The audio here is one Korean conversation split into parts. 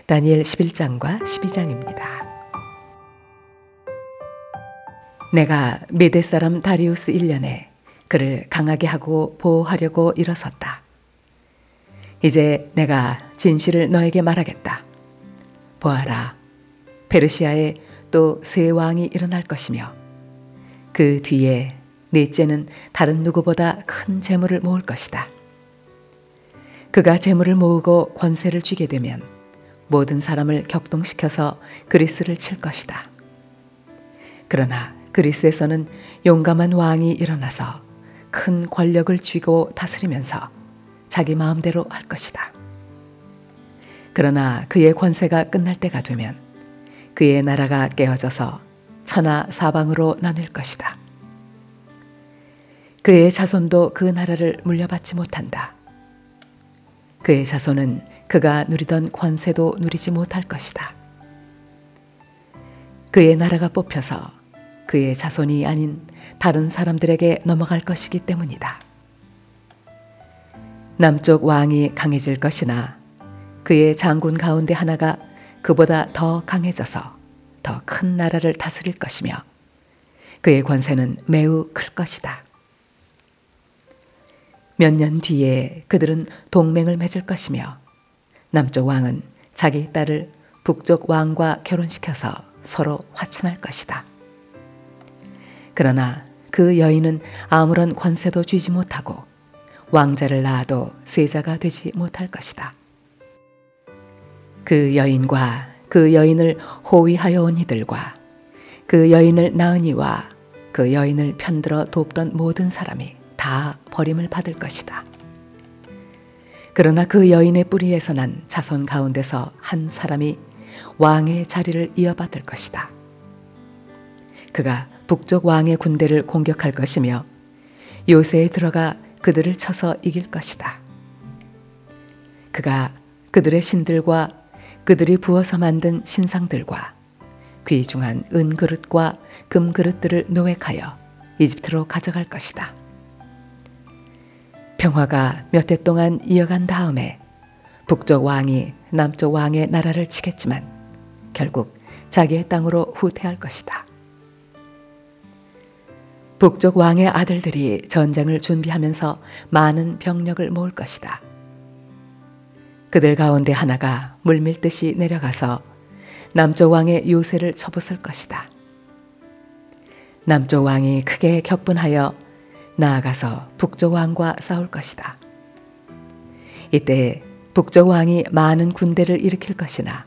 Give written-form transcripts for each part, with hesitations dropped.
다니엘 11장과 12장입니다. 내가 메대 사람 다리우스 1년에 그를 강하게 하고 보호하려고 일어섰다. 이제 내가 진실을 너에게 말하겠다. 보아라, 페르시아에 또 새 왕이 일어날 것이며 그 뒤에 넷째는 다른 누구보다 큰 재물을 모을 것이다. 그가 재물을 모으고 권세를 쥐게 되면 모든 사람을 격동시켜서 그리스를 칠 것이다. 그러나 그리스에서는 용감한 왕이 일어나서 큰 권력을 쥐고 다스리면서 자기 마음대로 할 것이다. 그러나 그의 권세가 끝날 때가 되면 그의 나라가 깨어져서 천하 사방으로 나뉠 것이다. 그의 자손도 그 나라를 물려받지 못한다. 그의 자손은 그가 누리던 권세도 누리지 못할 것이다. 그의 나라가 뽑혀서 그의 자손이 아닌 다른 사람들에게 넘어갈 것이기 때문이다. 남쪽 왕이 강해질 것이나 그의 장군 가운데 하나가 그보다 더 강해져서 더 큰 나라를 다스릴 것이며 그의 권세는 매우 클 것이다. 몇 년 뒤에 그들은 동맹을 맺을 것이며 남쪽 왕은 자기 딸을 북쪽 왕과 결혼시켜서 서로 화친할 것이다. 그러나 그 여인은 아무런 권세도 쥐지 못하고 왕자를 낳아도 세자가 되지 못할 것이다. 그 여인과 그 여인을 호위하여 온 이들과 그 여인을 낳은 이와 그 여인을 편들어 돕던 모든 사람이 다 버림을 받을 것이다. 그러나 그 여인의 뿌리에서 난 자손 가운데서 한 사람이 왕의 자리를 이어받을 것이다. 그가 북쪽 왕의 군대를 공격할 것이며 요새에 들어가 그들을 쳐서 이길 것이다. 그가 그들의 신들과 그들이 부어서 만든 신상들과 귀중한 은그릇과 금그릇들을 노획하여 이집트로 가져갈 것이다. 평화가 몇 해 동안 이어간 다음에 북쪽 왕이 남쪽 왕의 나라를 치겠지만 결국 자기의 땅으로 후퇴할 것이다. 북쪽 왕의 아들들이 전쟁을 준비하면서 많은 병력을 모을 것이다. 그들 가운데 하나가 물밀듯이 내려가서 남쪽 왕의 요새를 쳐부술 것이다. 남쪽 왕이 크게 격분하여 나아가서 북쪽 왕과 싸울 것이다. 이때 북쪽 왕이 많은 군대를 일으킬 것이나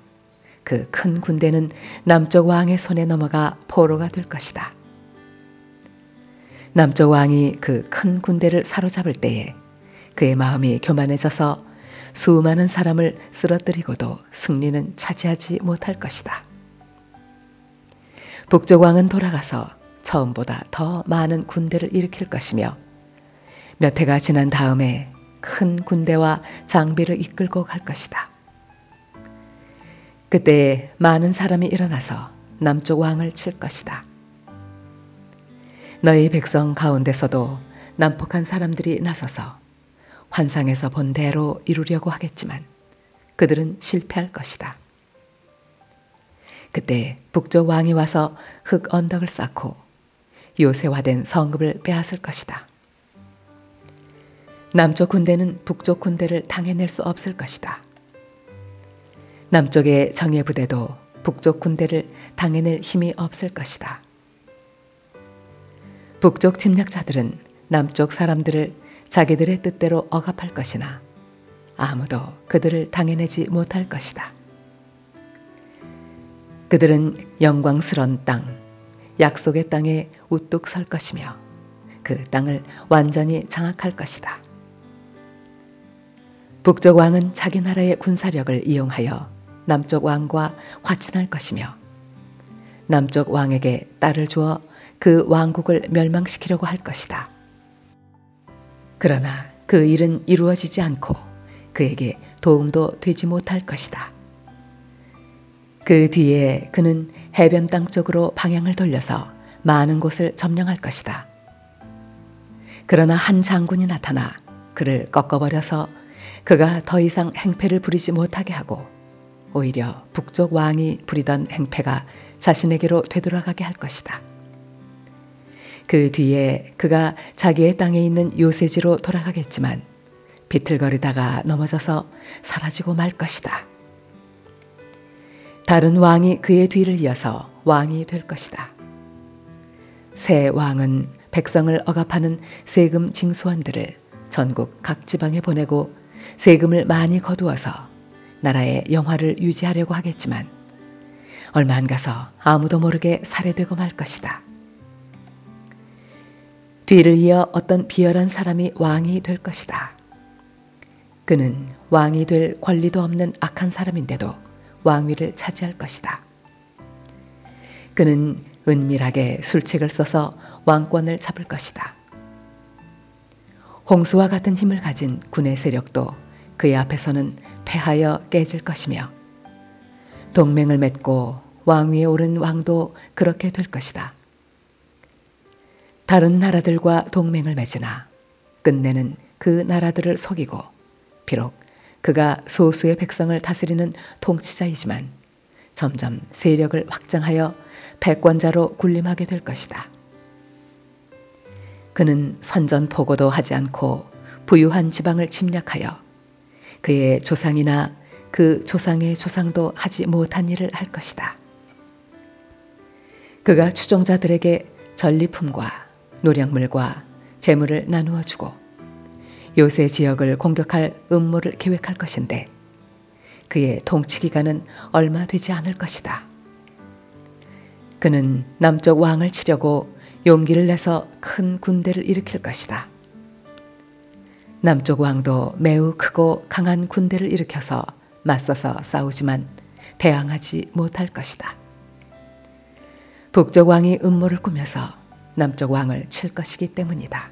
그 큰 군대는 남쪽 왕의 손에 넘어가 포로가 될 것이다. 남쪽 왕이 그 큰 군대를 사로잡을 때에 그의 마음이 교만해져서 수많은 사람을 쓰러뜨리고도 승리는 차지하지 못할 것이다. 북쪽 왕은 돌아가서 처음보다 더 많은 군대를 일으킬 것이며 몇 해가 지난 다음에 큰 군대와 장비를 이끌고 갈 것이다. 그때 많은 사람이 일어나서 남쪽 왕을 칠 것이다. 너희 백성 가운데서도 난폭한 사람들이 나서서 환상에서 본 대로 이루려고 하겠지만 그들은 실패할 것이다. 그때 북쪽 왕이 와서 흙 언덕을 쌓고 요새화된 성읍을 빼앗을 것이다. 남쪽 군대는 북쪽 군대를 당해낼 수 없을 것이다. 남쪽의 정예 부대도 북쪽 군대를 당해낼 힘이 없을 것이다. 북쪽 침략자들은 남쪽 사람들을 자기들의 뜻대로 억압할 것이나 아무도 그들을 당해내지 못할 것이다. 그들은 영광스런 땅, 약속의 땅에 우뚝 설 것이며 그 땅을 완전히 장악할 것이다. 북쪽 왕은 자기 나라의 군사력을 이용하여 남쪽 왕과 화친할 것이며 남쪽 왕에게 딸을 주어 그 왕국을 멸망시키려고 할 것이다. 그러나 그 일은 이루어지지 않고 그에게 도움도 되지 못할 것이다. 그 뒤에 그는 해변 땅 쪽으로 방향을 돌려서 많은 곳을 점령할 것이다. 그러나 한 장군이 나타나 그를 꺾어버려서 그가 더 이상 행패를 부리지 못하게 하고 오히려 북쪽 왕이 부리던 행패가 자신에게로 되돌아가게 할 것이다. 그 뒤에 그가 자기의 땅에 있는 요새지로 돌아가겠지만 비틀거리다가 넘어져서 사라지고 말 것이다. 다른 왕이 그의 뒤를 이어서 왕이 될 것이다. 새 왕은 백성을 억압하는 세금 징수원들을 전국 각 지방에 보내고 세금을 많이 거두어서 나라의 영화를 유지하려고 하겠지만 얼마 안 가서 아무도 모르게 살해되고 말 것이다. 뒤를 이어 어떤 비열한 사람이 왕이 될 것이다. 그는 왕이 될 권리도 없는 악한 사람인데도 왕위를 차지할 것이다. 그는 은밀하게 술책을 써서 왕권을 잡을 것이다. 홍수와 같은 힘을 가진 군의 세력도 그의 앞에서는 패하여 깨질 것이며 동맹을 맺고 왕위에 오른 왕도 그렇게 될 것이다. 다른 나라들과 동맹을 맺으나 끝내는 그 나라들을 속이고 비록 그가 소수의 백성을 다스리는 통치자이지만 점점 세력을 확장하여 패권자로 군림하게 될 것이다. 그는 선전포고도 하지 않고 부유한 지방을 침략하여 그의 조상이나 그 조상의 조상도 하지 못한 일을 할 것이다. 그가 추종자들에게 전리품과 노량물과 재물을 나누어 주고 요새 지역을 공격할 음모를 계획할 것인데 그의 통치 기간은 얼마 되지 않을 것이다. 그는 남쪽 왕을 치려고 용기를 내서 큰 군대를 일으킬 것이다. 남쪽 왕도 매우 크고 강한 군대를 일으켜서 맞서서 싸우지만 대항하지 못할 것이다. 북쪽 왕이 음모를 꾸며서 남쪽 왕을 칠 것이기 때문이다.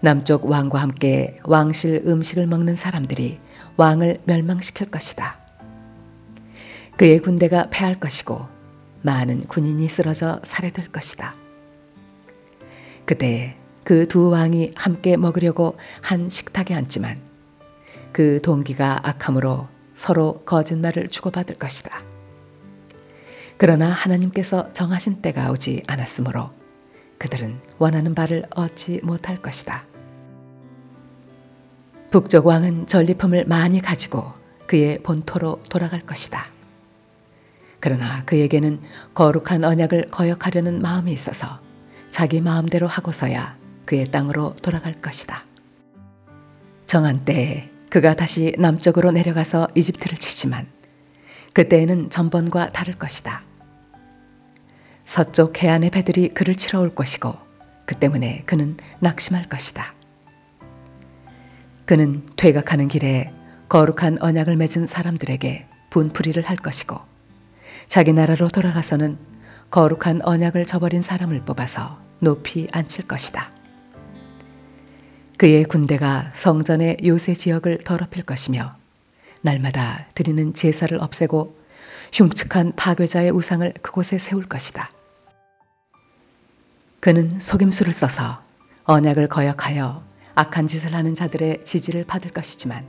남쪽 왕과 함께 왕실 음식을 먹는 사람들이 왕을 멸망시킬 것이다. 그의 군대가 패할 것이고 많은 군인이 쓰러져 살해될 것이다. 그때 그 두 왕이 함께 먹으려고 한 식탁에 앉지만 그 동기가 악함으로 서로 거짓말을 주고받을 것이다. 그러나 하나님께서 정하신 때가 오지 않았으므로 그들은 원하는 바를 얻지 못할 것이다. 북쪽 왕은 전리품을 많이 가지고 그의 본토로 돌아갈 것이다. 그러나 그에게는 거룩한 언약을 거역하려는 마음이 있어서 자기 마음대로 하고서야 그의 땅으로 돌아갈 것이다. 정한 때에 그가 다시 남쪽으로 내려가서 이집트를 치지만 그때에는 전번과 다를 것이다. 서쪽 해안의 배들이 그를 치러 올 것이고 그 때문에 그는 낙심할 것이다. 그는 퇴각하는 길에 거룩한 언약을 맺은 사람들에게 분풀이를 할 것이고 자기 나라로 돌아가서는 거룩한 언약을 저버린 사람을 뽑아서 높이 앉힐 것이다. 그의 군대가 성전의 요새 지역을 더럽힐 것이며 날마다 드리는 제사를 없애고 흉측한 파괴자의 우상을 그곳에 세울 것이다. 그는 속임수를 써서 언약을 거역하여 악한 짓을 하는 자들의 지지를 받을 것이지만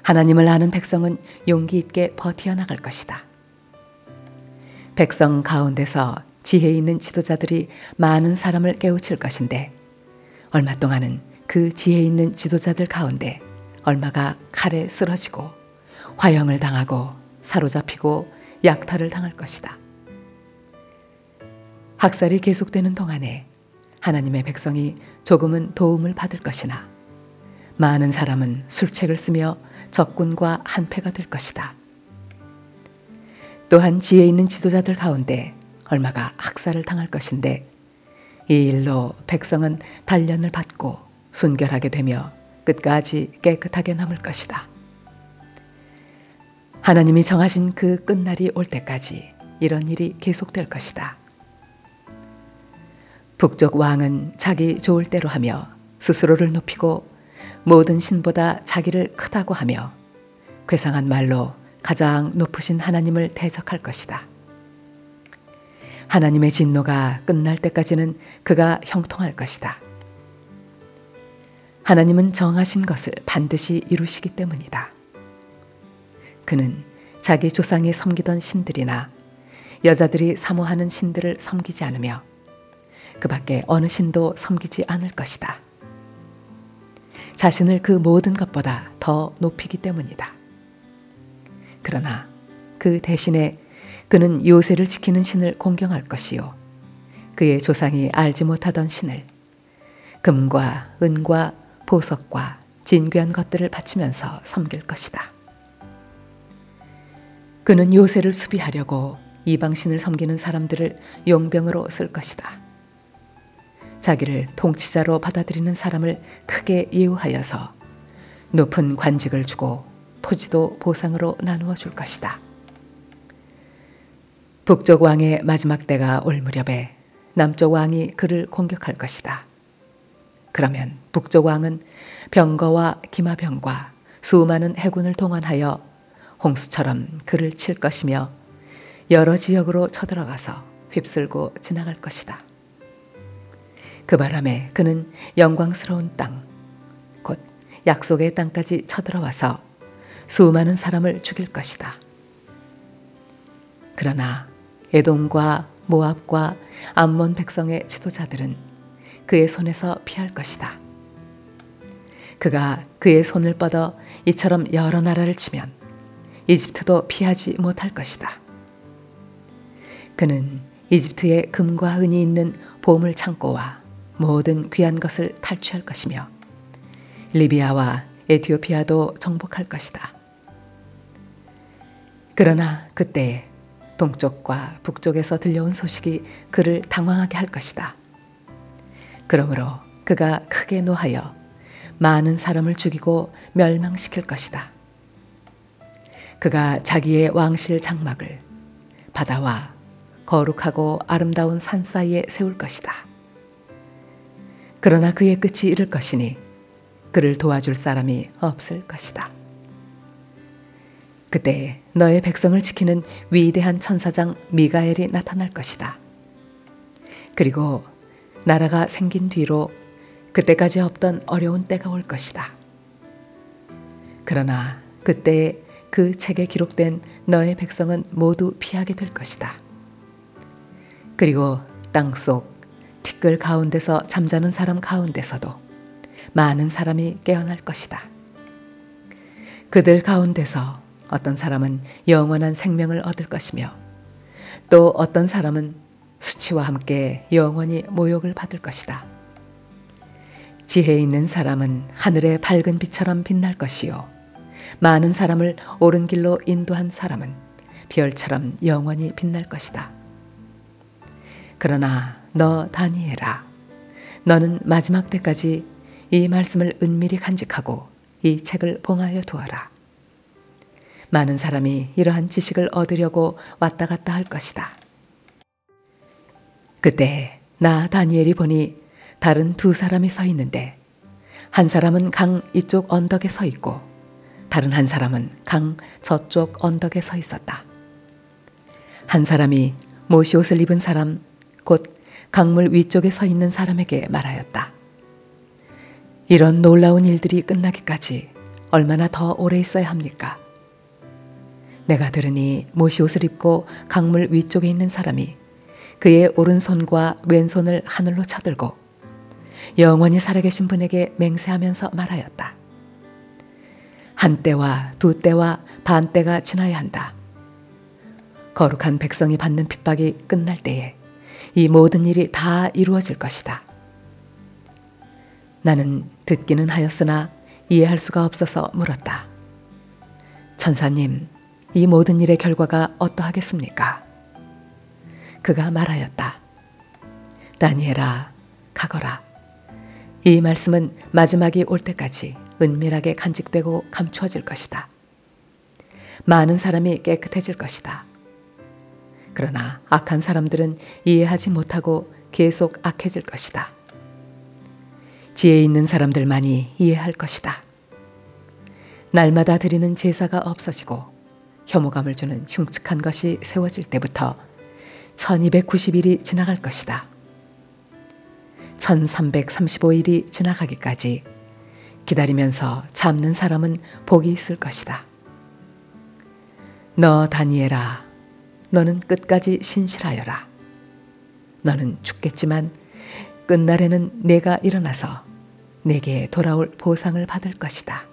하나님을 아는 백성은 용기 있게 버티어나갈 것이다. 백성 가운데서 지혜 있는 지도자들이 많은 사람을 깨우칠 것인데 얼마 동안은 그 지혜 있는 지도자들 가운데 얼마가 칼에 쓰러지고 화형을 당하고 사로잡히고 약탈을 당할 것이다. 학살이 계속되는 동안에 하나님의 백성이 조금은 도움을 받을 것이나 많은 사람은 술책을 쓰며 적군과 한패가 될 것이다. 또한 지혜 있는 지도자들 가운데 얼마가 학살을 당할 것인데 이 일로 백성은 단련을 받고 순결하게 되며 끝까지 깨끗하게 남을 것이다. 하나님이 정하신 그 끝날이 올 때까지 이런 일이 계속될 것이다. 북쪽 왕은 자기 좋을 대로 하며 스스로를 높이고 모든 신보다 자기를 크다고 하며 괴상한 말로 가장 높으신 하나님을 대적할 것이다. 하나님의 진노가 끝날 때까지는 그가 형통할 것이다. 하나님은 정하신 것을 반드시 이루시기 때문이다. 그는 자기 조상이 섬기던 신들이나 여자들이 사모하는 신들을 섬기지 않으며 그 밖에 어느 신도 섬기지 않을 것이다. 자신을 그 모든 것보다 더 높이기 때문이다. 그러나 그 대신에 그는 요새를 지키는 신을 공경할 것이요. 그의 조상이 알지 못하던 신을 금과 은과 보석과 진귀한 것들을 바치면서 섬길 것이다. 그는 요새를 수비하려고 이방신을 섬기는 사람들을 용병으로 쓸 것이다. 자기를 통치자로 받아들이는 사람을 크게 예우하여서 높은 관직을 주고 토지도 보상으로 나누어 줄 것이다. 북쪽 왕의 마지막 때가 올 무렵에 남쪽 왕이 그를 공격할 것이다. 그러면 북쪽 왕은 병거와 기마병과 수많은 해군을 동원하여 홍수처럼 그를 칠 것이며 여러 지역으로 쳐들어가서 휩쓸고 지나갈 것이다. 그 바람에 그는 영광스러운 땅, 곧 약속의 땅까지 쳐들어와서 수많은 사람을 죽일 것이다. 그러나 에돔과 모압과 암몬 백성의 지도자들은 그의 손에서 피할 것이다. 그가 그의 손을 뻗어 이처럼 여러 나라를 치면 이집트도 피하지 못할 것이다. 그는 이집트에 금과 은이 있는 보물 창고와 모든 귀한 것을 탈취할 것이며 리비아와 에티오피아도 정복할 것이다. 그러나 그때 동쪽과 북쪽에서 들려온 소식이 그를 당황하게 할 것이다. 그러므로 그가 크게 노하여 많은 사람을 죽이고 멸망시킬 것이다. 그가 자기의 왕실 장막을 바다와 거룩하고 아름다운 산 사이에 세울 것이다. 그러나 그의 끝이 이를 것이니 그를 도와줄 사람이 없을 것이다. 그때 너의 백성을 지키는 위대한 천사장 미가엘이 나타날 것이다. 그리고 나라가 생긴 뒤로 그때까지 없던 어려운 때가 올 것이다. 그러나 그때에 그 책에 기록된 너의 백성은 모두 피하게 될 것이다. 그리고 땅속 티끌 가운데서 잠자는 사람 가운데서도 많은 사람이 깨어날 것이다. 그들 가운데서 어떤 사람은 영원한 생명을 얻을 것이며 또 어떤 사람은 수치와 함께 영원히 모욕을 받을 것이다. 지혜 있는 사람은 하늘의 밝은 빛처럼 빛날 것이요. 많은 사람을 옳은 길로 인도한 사람은 별처럼 영원히 빛날 것이다. 그러나 너 다니엘아, 너는 마지막 때까지 이 말씀을 은밀히 간직하고 이 책을 봉하여 두어라. 많은 사람이 이러한 지식을 얻으려고 왔다 갔다 할 것이다. 그때 나 다니엘이 보니 다른 두 사람이 서 있는데 한 사람은 강 이쪽 언덕에 서 있고 다른 한 사람은 강 저쪽 언덕에 서 있었다. 한 사람이 모시옷을 입은 사람 곧 강물 위쪽에 서 있는 사람에게 말하였다. 이런 놀라운 일들이 끝나기까지 얼마나 더 오래 있어야 합니까? 내가 들으니 모시옷을 입고 강물 위쪽에 있는 사람이 그의 오른손과 왼손을 하늘로 쳐들고 영원히 살아계신 분에게 맹세하면서 말하였다. 한 때와 두 때와 반 때가 지나야 한다. 거룩한 백성이 받는 핍박이 끝날 때에 이 모든 일이 다 이루어질 것이다. 나는 듣기는 하였으나 이해할 수가 없어서 물었다. 천사님, 이 모든 일의 결과가 어떠하겠습니까? 그가 말하였다. 다니엘아, 가거라. 이 말씀은 마지막이 올 때까지 은밀하게 간직되고 감추어질 것이다. 많은 사람이 깨끗해질 것이다. 그러나 악한 사람들은 이해하지 못하고 계속 악해질 것이다. 지혜 있는 사람들만이 이해할 것이다. 날마다 드리는 제사가 없어지고 혐오감을 주는 흉측한 것이 세워질 때부터 1290일이 지나갈 것이다. 1335일이 지나가기까지 기다리면서 참는 사람은 복이 있을 것이다. 너 다니엘아, 너는 끝까지 신실하여라. 너는 죽겠지만 끝날에는 내가 일어나서 내게 돌아올 보상을 받을 것이다.